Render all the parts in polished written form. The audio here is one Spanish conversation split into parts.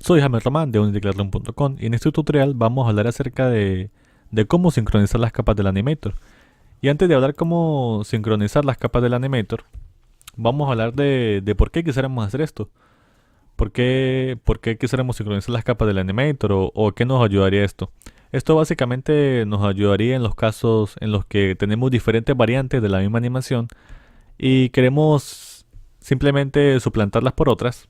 Soy James Román de UnityClassroom.com y en este tutorial vamos a hablar acerca de cómo sincronizar las capas del Animator. Y antes de hablar cómo sincronizar las capas del Animator, vamos a hablar de por qué quisiéramos hacer esto. ¿Por qué quisiéramos sincronizar las capas del Animator o qué nos ayudaría esto? Esto básicamente nos ayudaría en los casos en los que tenemos diferentes variantes de la misma animación y queremos simplemente suplantarlas por otras.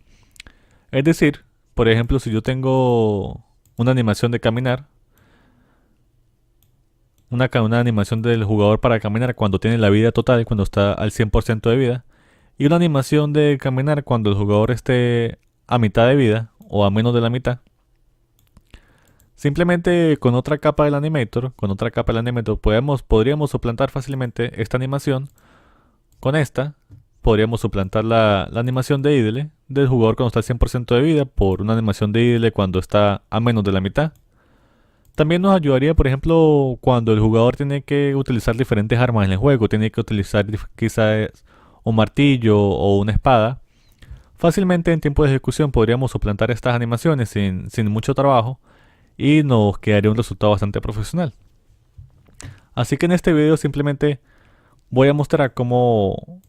Es decir, por ejemplo, si yo tengo una animación de caminar, una animación del jugador para caminar cuando tiene la vida total, cuando está al 100% de vida, y una animación de caminar cuando el jugador esté a mitad de vida o a menos de la mitad, simplemente con otra capa del Animator podríamos suplantar fácilmente esta animación con esta. Podríamos suplantar la animación de idle del jugador cuando está al 100% de vida por una animación de idle cuando está a menos de la mitad. También nos ayudaría, por ejemplo, cuando el jugador tiene que utilizar diferentes armas en el juego. Tiene que utilizar quizás un martillo o una espada. Fácilmente en tiempo de ejecución podríamos suplantar estas animaciones sin mucho trabajo y nos quedaría un resultado bastante profesional. Así que en este video simplemente voy a mostrar cómo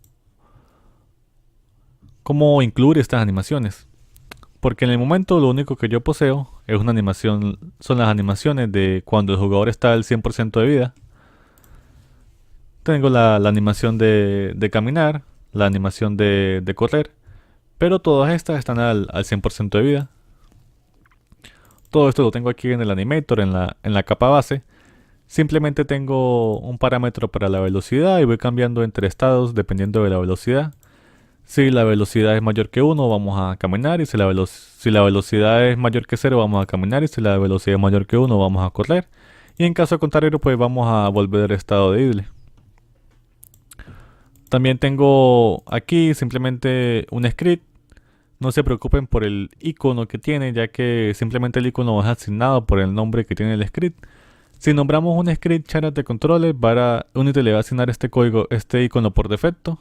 incluir estas animaciones. Porque en el momento lo único que yo poseo es una animación, son las animaciones de cuando el jugador está al 100% de vida. Tengo la animación de caminar, la animación de correr, pero todas estas están al 100% de vida. Todo esto lo tengo aquí en el Animator, en la capa base. Simplemente tengo un parámetro para la velocidad y voy cambiando entre estados dependiendo de la velocidad. Si la velocidad es mayor que 1, vamos a caminar. Y si la velocidad es mayor que 0, vamos a caminar. Y si la velocidad es mayor que 1, vamos a correr. Y en caso contrario, pues vamos a volver al estado de idle. También tengo aquí simplemente un script. No se preocupen por el icono que tiene, ya que simplemente el icono es asignado por el nombre que tiene el script. Si nombramos un script Character de controles, Unity le va a asignar este icono por defecto.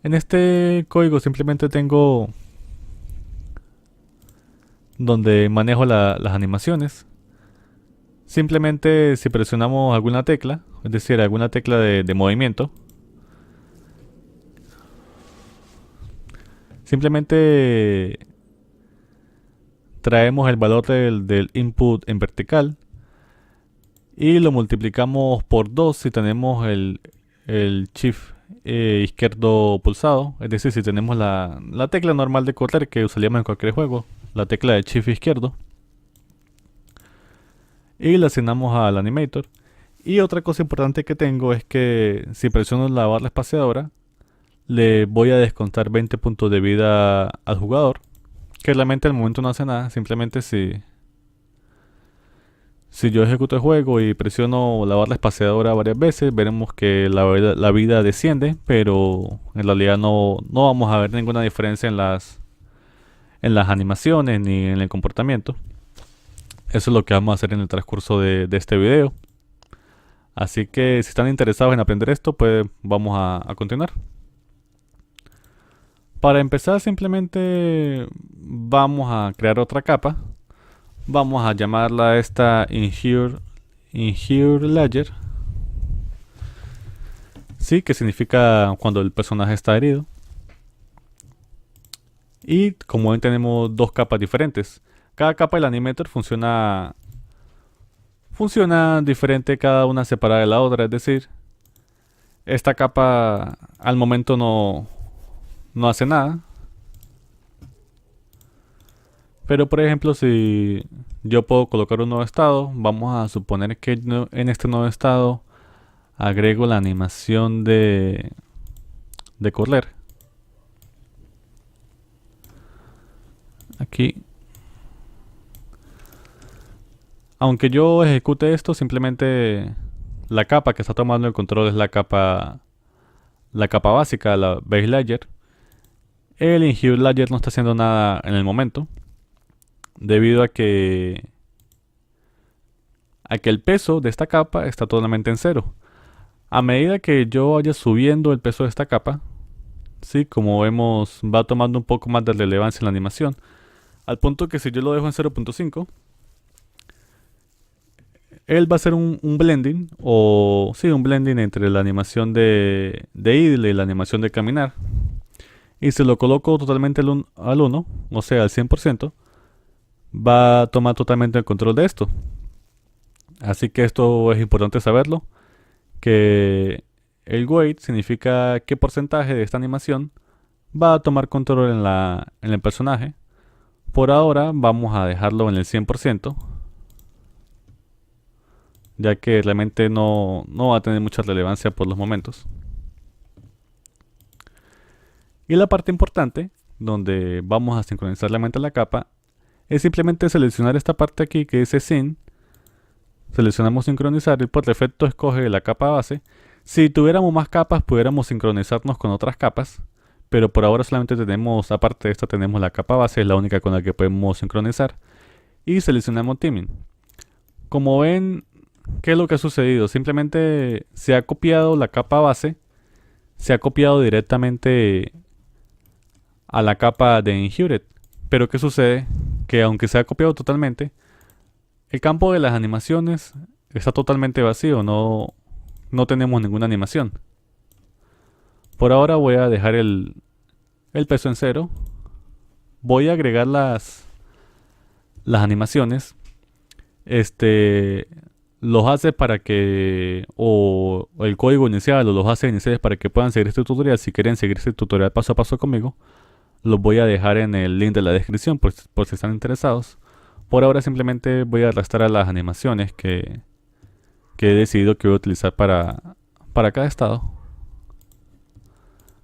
En este código simplemente tengo donde manejo las animaciones. Simplemente si presionamos alguna tecla, es decir, alguna tecla de movimiento, simplemente traemos el valor del input en vertical y lo multiplicamos por 2 si tenemos el shift izquierdo pulsado. Es decir, si tenemos la tecla normal de correr que usaríamos en cualquier juego, la tecla de shift izquierdo, y la asignamos al Animator. Y otra cosa importante que tengo es que si presiono la barra espaciadora, le voy a descontar 20 puntos de vida al jugador, que realmente al momento no hace nada. Simplemente si yo ejecuto el juego y presiono la barra espaciadora varias veces, veremos que la vida desciende, pero en realidad no vamos a ver ninguna diferencia en las animaciones ni en el comportamiento. Eso es lo que vamos a hacer en el transcurso de este video. Así que si están interesados en aprender esto, pues vamos a continuar. Para empezar, simplemente vamos a crear otra capa. Vamos a llamarla esta Injure Layer. Sí, que significa cuando el personaje está herido. Y como ven, tenemos dos capas diferentes. Cada capa del Animator funciona diferente, cada una separada de la otra. Es decir, esta capa al momento no hace nada. Pero por ejemplo, si yo puedo colocar un nuevo estado, vamos a suponer que en este nuevo estado agrego la animación de correr. Aquí. Aunque yo ejecute esto, simplemente la capa que está tomando el control es la capa básica, la base layer. El Injure Layer no está haciendo nada en el momento, debido a que el peso de esta capa está totalmente en cero. A medida que yo vaya subiendo el peso de esta capa, sí, como vemos, va tomando un poco más de relevancia en la animación. Al punto que si yo lo dejo en 0.5, él va a hacer un blending, o sí, un blending entre la animación de idle y la animación de caminar. Y si lo coloco totalmente al 1, o sea, al 100%, va a tomar totalmente el control de esto. Así que esto es importante saberlo, que el weight significa qué porcentaje de esta animación va a tomar control en el personaje. Por ahora vamos a dejarlo en el 100%, ya que realmente no va a tener mucha relevancia por los momentos. Y la parte importante, donde vamos a sincronizar la capa, es simplemente seleccionar esta parte aquí que dice Syn. Seleccionamos sincronizar y por defecto escoge la capa base. Si tuviéramos más capas, pudiéramos sincronizarnos con otras capas, pero por ahora solamente tenemos, aparte de esta, tenemos la capa base, es la única con la que podemos sincronizar. Y seleccionamos Teaming. Como ven, ¿qué es lo que ha sucedido? Simplemente se ha copiado la capa base, se ha copiado directamente a la capa de Inherit. Pero ¿qué sucede? Que aunque se ha copiado totalmente, el campo de las animaciones está totalmente vacío, no tenemos ninguna animación. Por ahora voy a dejar el peso en 0. Voy a agregar las animaciones. Los hace para que, o el código inicial o los hace iniciales para que puedan seguir este tutorial. Si quieren seguir este tutorial paso a paso conmigo, los voy a dejar en el link de la descripción por si están interesados. Por ahora simplemente voy a arrastrar las animaciones que he decidido que voy a utilizar para cada estado.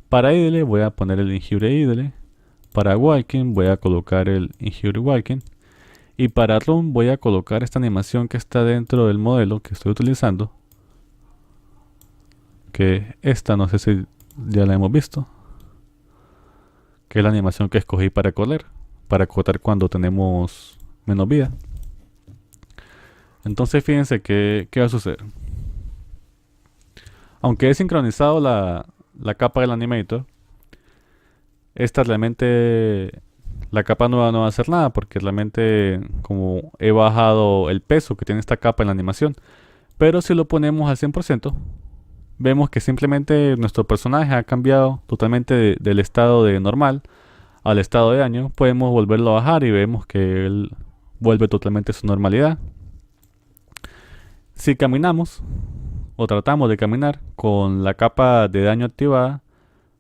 Para idle voy a poner el Inherit idle. Para walking voy a colocar el Inherit walking. Y para run voy a colocar esta animación que está dentro del modelo que estoy utilizando. Que esta no sé si ya la hemos visto. Que es la animación que escogí para correr. Para correr cuando tenemos menos vida. Entonces fíjense qué va a suceder. Aunque he sincronizado la capa del animator, esta realmente, la capa nueva no va a hacer nada porque realmente como he bajado el peso que tiene esta capa en la animación. Pero si lo ponemos al 100%, vemos que simplemente nuestro personaje ha cambiado totalmente del estado de normal al estado de daño. Podemos volverlo a bajar y vemos que él vuelve totalmente a su normalidad. Si caminamos o tratamos de caminar con la capa de daño activada,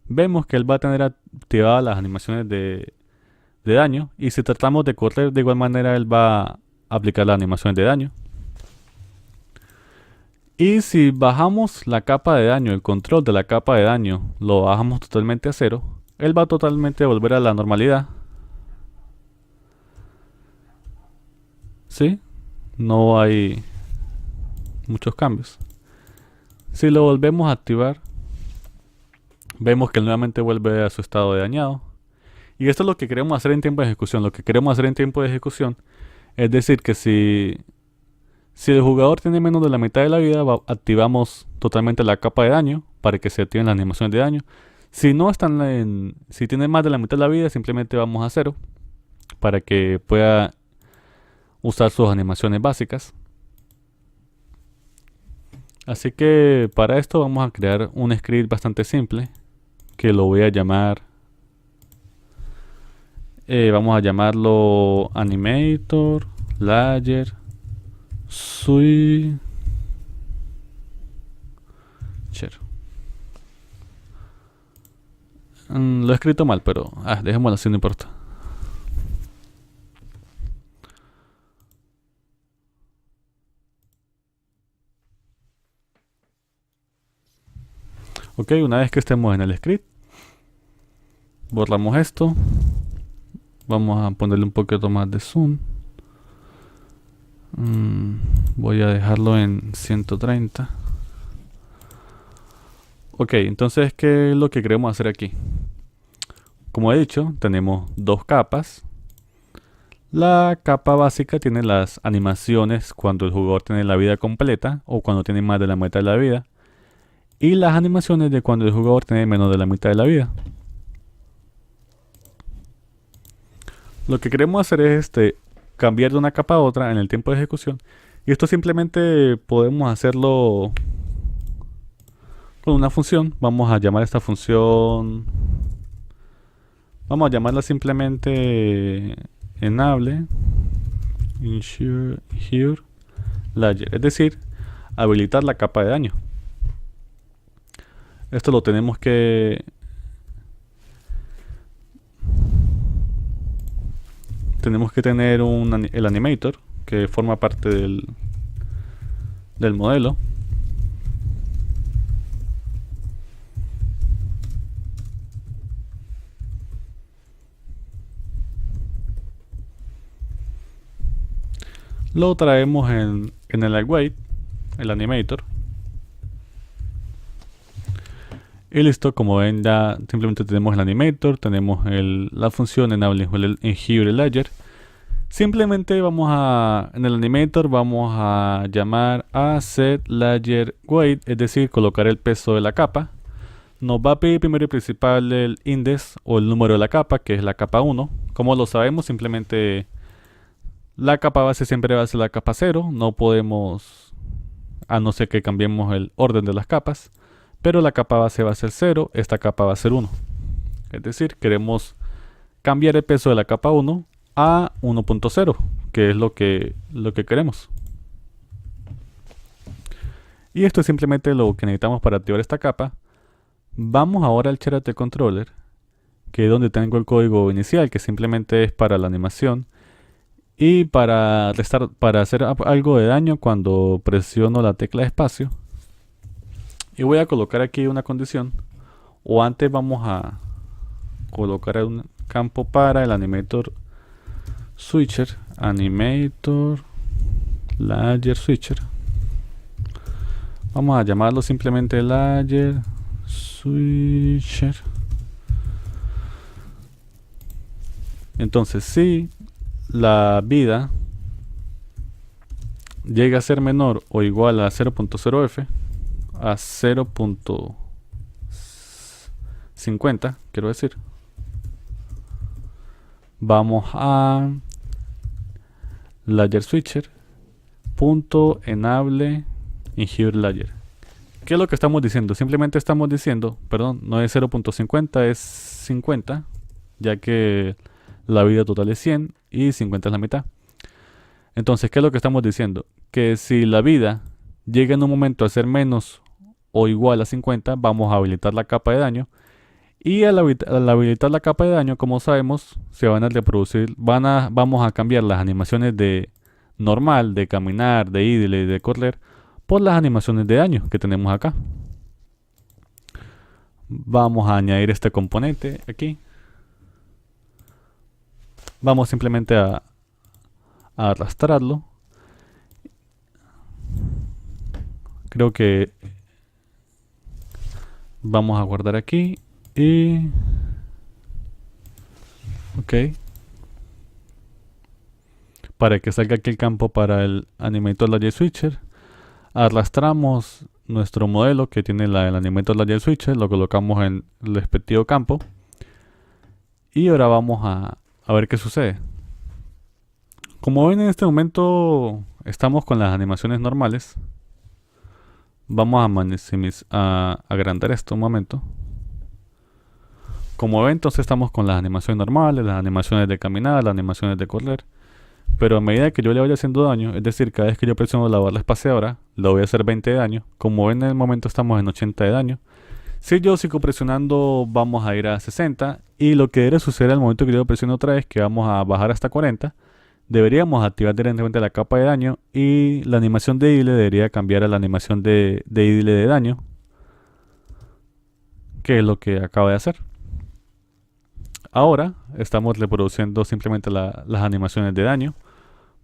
vemos que él va a tener activadas las animaciones de daño, y si tratamos de correr de igual manera él va a aplicar las animaciones de daño. Y si bajamos la capa de daño, el control de la capa de daño lo bajamos totalmente a 0, él va totalmente a volver a la normalidad. ¿Sí? No hay muchos cambios. Si lo volvemos a activar, vemos que él nuevamente vuelve a su estado de dañado. Y esto es lo que queremos hacer en tiempo de ejecución. Lo que queremos hacer en tiempo de ejecución es decir que si el jugador tiene menos de la mitad de la vida, activamos totalmente la capa de daño para que se activen las animaciones de daño. Si no están si tiene más de la mitad de la vida, simplemente vamos a 0 para que pueda usar sus animaciones básicas. Así que para esto vamos a crear un script bastante simple que lo voy a llamar, vamos a llamarlo animator layer switcher. Lo he escrito mal, pero dejémoslo así, no importa. Ok, una vez que estemos en el script, borramos esto. Vamos a ponerle un poquito más de zoom. Voy a dejarlo en 130. Ok, entonces, ¿qué es lo que queremos hacer aquí? Como he dicho, tenemos dos capas. La capa básica tiene las animaciones cuando el jugador tiene la vida completa o cuando tiene más de la mitad de la vida. Y las animaciones de cuando el jugador tiene menos de la mitad de la vida. Lo que queremos hacer es cambiar de una capa a otra en el tiempo de ejecución. Y esto simplemente podemos hacerlo con una función. Vamos a llamar esta función, vamos a llamarla simplemente enable ensure layer, es decir, habilitar la capa de daño. Esto lo tenemos que tener el animator que forma parte del modelo. Lo traemos en el await, el animator. Y listo, como ven ya simplemente tenemos el animator, tenemos la función enable ensure layer. Simplemente en el animator vamos a llamar a set layer weight, es decir, colocar el peso de la capa. Nos va a pedir primero y principal el index o el número de la capa, que es la capa 1. Como lo sabemos, simplemente la capa base siempre va a ser la capa 0. No podemos, a no ser que cambiemos el orden de las capas. Pero la capa base va a ser 0, esta capa va a ser 1. Es decir, queremos cambiar el peso de la capa 1 a 1.0, que es lo que queremos. Y esto es simplemente lo que necesitamos para activar esta capa. Vamos ahora al Character Controller, que es donde tengo el código inicial, que simplemente es para la animación y para hacer algo de daño cuando presiono la tecla de espacio. Y voy a colocar aquí una condición, o antes vamos a colocar un campo para el animator switcher, animator layer switcher. Vamos a llamarlo simplemente layer switcher. Entonces, si la vida llega a ser menor o igual a 0.0f, a 0.50, quiero decir, vamos a layer switcher punto enable ensure layer. ¿Qué es lo que estamos diciendo? Simplemente estamos diciendo, perdón, no es 0.50, es 50, ya que la vida total es 100 y 50 es la mitad. Entonces, ¿qué es lo que estamos diciendo? Que si la vida llega en un momento a ser menos o igual a 50, vamos a habilitar la capa de daño. Y al habilitar la capa de daño, como sabemos, se van a reproducir, vamos a cambiar las animaciones de normal, de caminar, de idle y de correr, por las animaciones de daño que tenemos acá. Vamos a añadir este componente aquí. Vamos simplemente a arrastrarlo. Creo que vamos a guardar aquí y ok, para que salga aquí el campo para el animator layer switcher. Arrastramos nuestro modelo que tiene el animator layer switcher, lo colocamos en el respectivo campo y ahora vamos a ver qué sucede. Como ven, en este momento estamos con las animaciones normales. Vamos a agrandar esto un momento. Como ven, entonces estamos con las animaciones normales, las animaciones de caminar, las animaciones de correr. Pero a medida que yo le vaya haciendo daño, es decir, cada vez que yo presiono la barra espaciadora, le voy a hacer 20 de daño. Como ven, en el momento estamos en 80 de daño. Si yo sigo presionando, vamos a ir a 60. Y lo que debe suceder al momento que yo presiono otra vez, que vamos a bajar hasta 40, deberíamos activar directamente la capa de daño y la animación de idle debería cambiar a la animación de idle de daño, que es lo que acaba de hacer. Ahora estamos reproduciendo simplemente las animaciones de daño,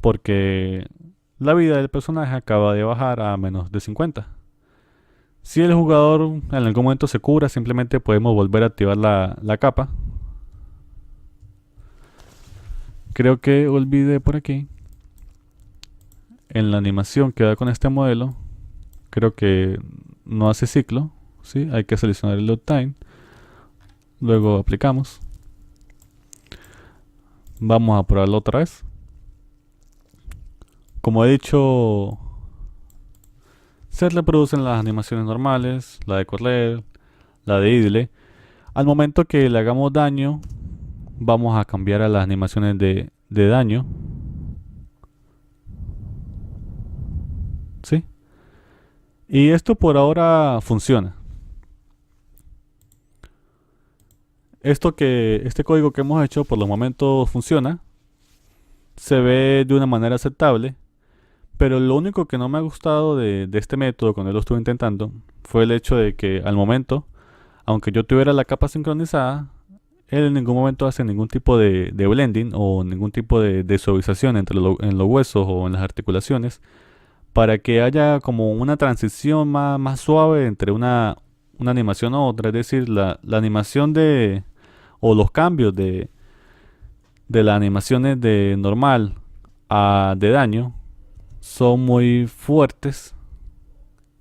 porque la vida del personaje acaba de bajar a menos de 50. Si el jugador en algún momento se cura, simplemente podemos volver a activar la capa. Creo que olvidé por aquí, en la animación que da con este modelo, creo que no hace ciclo, ¿sí? Hay que seleccionar el load time, luego aplicamos. Vamos a probarlo otra vez. Como he dicho, se reproducen las animaciones normales, la de correr, la de idle. Al momento que le hagamos daño, vamos a cambiar a las animaciones de daño. ¿Sí? Y esto por ahora funciona. Este código que hemos hecho por los momentos funciona. Se ve de una manera aceptable. Pero lo único que no me ha gustado de este método cuando lo estuve intentando fue el hecho de que al momento, aunque yo tuviera la capa sincronizada, él en ningún momento hace ningún tipo de blending o ningún tipo de suavización en los huesos o en las articulaciones para que haya como una transición más suave entre una animación a otra. Es decir, la animación o los cambios de las animaciones de normal a de daño son muy fuertes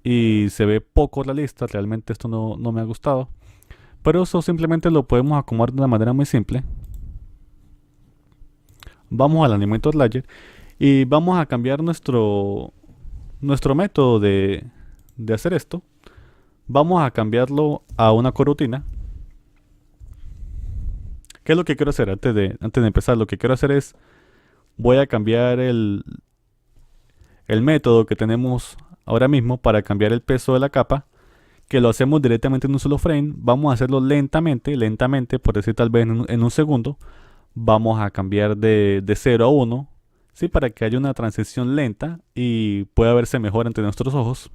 y se ve poco realista. Realmente esto no me ha gustado. Pero eso simplemente lo podemos acomodar de una manera muy simple. Vamos al Animator Layer y vamos a cambiar nuestro método de hacer esto. Vamos a cambiarlo a una corotina. ¿Qué es lo que quiero hacer? Antes de empezar, lo que quiero hacer es, voy a cambiar el método que tenemos ahora mismo para cambiar el peso de la capa, que lo hacemos directamente en un solo frame. Vamos a hacerlo lentamente, por decir tal vez en un segundo. Vamos a cambiar de 0 a 1, ¿sí? Para que haya una transición lenta y pueda verse mejor ante nuestros ojos.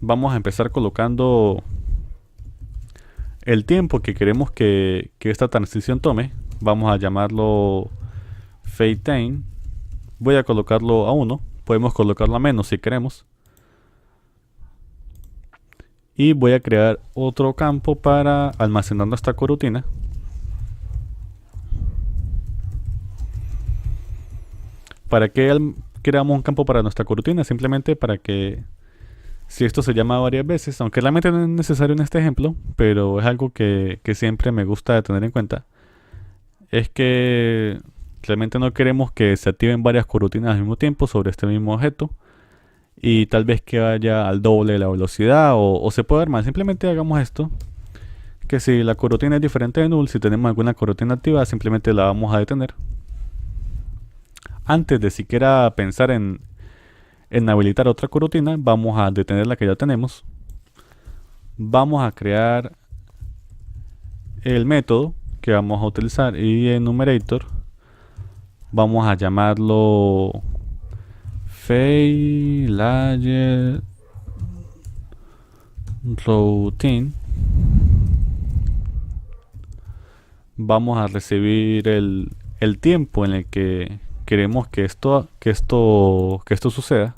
Vamos a empezar colocando el tiempo que queremos que esta transición tome. Vamos a llamarlo Fade Time. Voy a colocarlo a 1. Podemos colocarlo a menos si queremos. Y voy a crear otro campo para almacenar nuestra corotina. ¿Para qué creamos un campo para nuestra corotina? Simplemente para que, si esto se llama varias veces, aunque realmente no es necesario en este ejemplo, pero es algo que siempre me gusta tener en cuenta, es que realmente no queremos que se activen varias corotinas al mismo tiempo sobre este mismo objeto y tal vez que vaya al doble de la velocidad o se puede ver mal. Simplemente hagamos esto, que si la corotina es diferente de null, si tenemos alguna corotina activada, simplemente la vamos a detener. Antes de siquiera pensar en habilitar otra corotina, vamos a detener la que ya tenemos. Vamos a crear el método que vamos a utilizar y en numerator vamos a llamarlo Fade Layer Routine. Vamos a recibir el tiempo en el que queremos que esto suceda.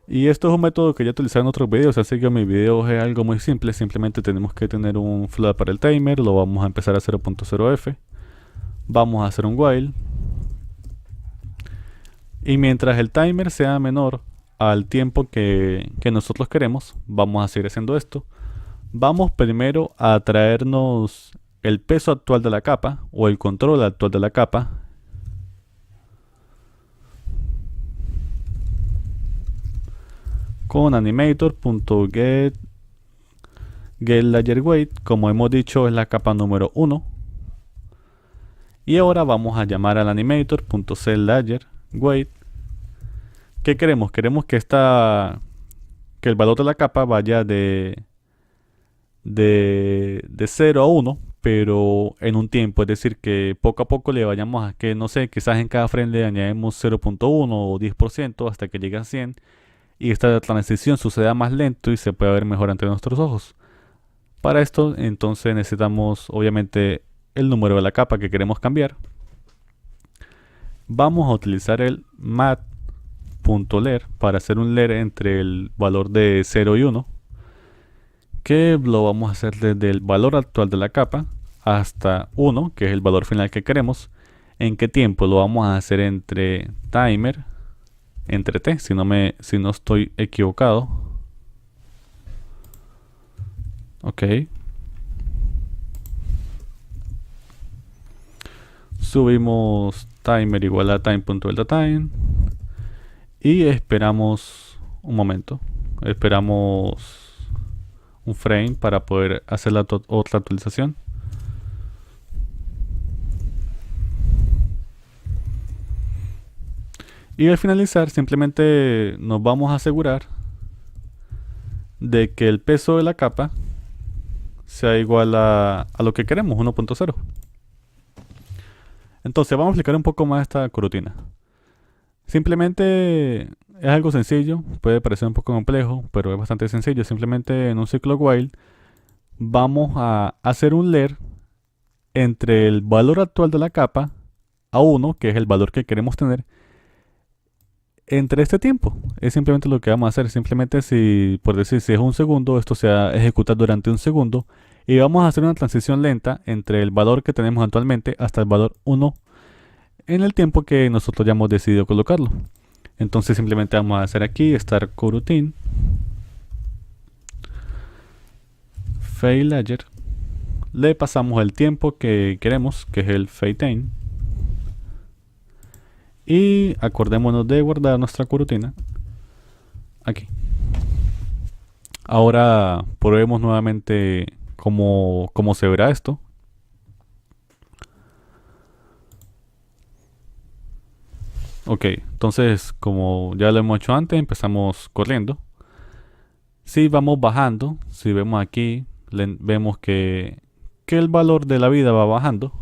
Y esto es un método que ya he utilizado en otros videos, así que mi video es algo muy simple. Simplemente tenemos que tener un float para el timer, lo vamos a empezar a 0.0f. Vamos a hacer un while. Y mientras el timer sea menor al tiempo que nosotros queremos, vamos a seguir haciendo esto. Vamos primero a traernos el peso actual de la capa o el control actual de la capa. Con animator.getLayerWeight, como hemos dicho, es la capa número 1. Y ahora vamos a llamar al animator.setLayerWeight. ¿Qué queremos? Queremos que el valor de la capa vaya de 0 a 1, pero en un tiempo. Es decir, que poco a poco le vayamos a que, no sé, quizás en cada frame le añadimos 0.1 o 10% hasta que llegue a 100. Y esta transición suceda más lento y se pueda ver mejor ante nuestros ojos. Para esto entonces necesitamos obviamente el número de la capa que queremos cambiar. Vamos a utilizar el mat.ler para hacer un ler entre el valor de 0 y 1, que lo vamos a hacer desde el valor actual de la capa hasta 1, que es el valor final que queremos. ¿En qué tiempo? Lo vamos a hacer entre timer, entre t, si no estoy equivocado. Ok. Subimos timer igual a time.deltaTime. Y esperamos un momento. Esperamos un frame para poder hacer la otra actualización. Y al finalizar simplemente nos vamos a asegurar de que el peso de la capa sea igual a lo que queremos, 1.0. Entonces vamos a explicar un poco más esta coroutine. Simplemente es algo sencillo, puede parecer un poco complejo, pero es bastante sencillo. Simplemente en un ciclo while vamos a hacer un ler entre el valor actual de la capa a 1, que es el valor que queremos tener, entre este tiempo. Es simplemente lo que vamos a hacer. Simplemente si, por decir, si es un segundo, esto se va a ejecutar durante un segundo. Y vamos a hacer una transición lenta entre el valor que tenemos actualmente hasta el valor 1 en el tiempo que nosotros ya hemos decidido colocarlo. Entonces simplemente vamos a hacer aquí start coroutine failAger. Le pasamos el tiempo que queremos, que es el faeTime. Y acordémonos de guardar nuestra coroutine aquí. Ahora probemos nuevamente cómo se verá esto. Ok, entonces como ya lo hemos hecho antes, empezamos corriendo. Si vamos bajando, si vemos aquí, vemos que el valor de la vida va bajando.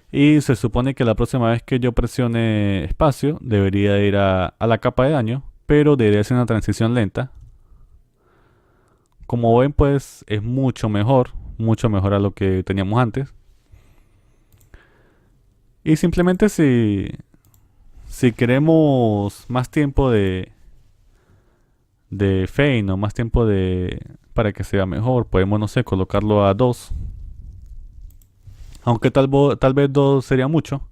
Y se supone que la próxima vez que yo presione espacio, debería ir a la capa de daño, pero debería ser una transición lenta. Como ven, pues es mucho mejor a lo que teníamos antes. Y simplemente si queremos más tiempo de fein o más tiempo para que sea mejor, podemos, no sé, colocarlo a 2. Aunque tal vez 2 sería mucho.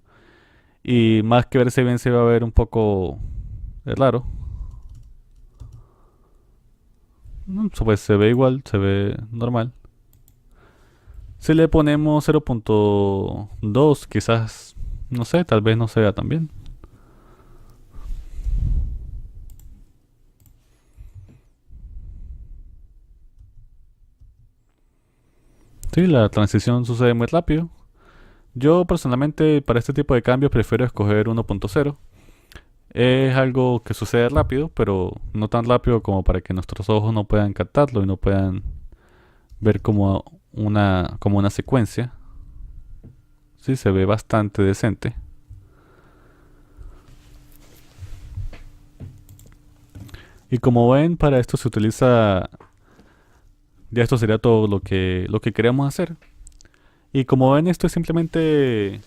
Y más que verse bien se va a ver un poco raro. Pues se ve igual, se ve normal. Si le ponemos 0.2, quizás, no sé, tal vez no se vea tan bien. Sí, la transición sucede muy rápido. Yo personalmente para este tipo de cambios prefiero escoger 1.0. Es algo que sucede rápido, pero no tan rápido como para que nuestros ojos no puedan captarlo y no puedan ver como una secuencia. Sí, se ve bastante decente. Y como ven, para esto se utiliza... Ya esto sería todo lo que queremos hacer. Y como ven, esto es simplemente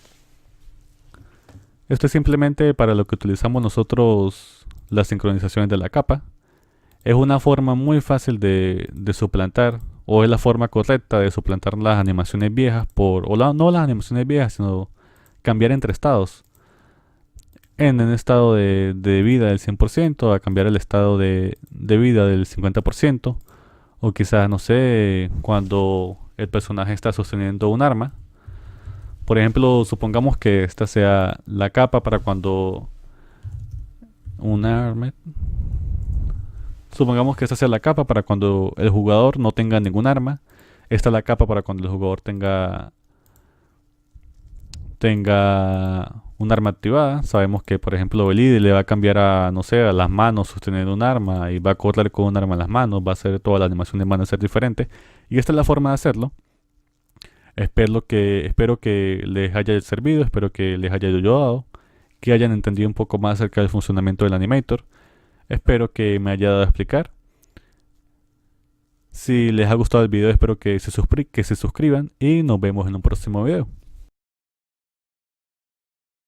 para lo que utilizamos nosotros las sincronizaciones de la capa. Es una forma muy fácil de suplantar, o es la forma correcta de suplantar las animaciones viejas no las animaciones viejas, sino cambiar entre estados. En un estado de vida del 100% a cambiar el estado de vida del 50%. O quizás, no sé, cuando el personaje está sosteniendo un arma. Por ejemplo, supongamos que esta sea la capa para cuando un arma. Supongamos que esta sea la capa para cuando el jugador no tenga ningún arma. Esta es la capa para cuando el jugador tenga un arma activada. Sabemos que, por ejemplo, el ID le va a cambiar a, no sé, a las manos sosteniendo un arma y va a correr con un arma en las manos. Va a hacer toda la animación de manos ser diferente. Y esta es la forma de hacerlo. Espero que les haya servido, espero que les haya ayudado, que hayan entendido un poco más acerca del funcionamiento del Animator. Espero que me haya dado a explicar. Si les ha gustado el video, espero que se suscriban y nos vemos en un próximo video.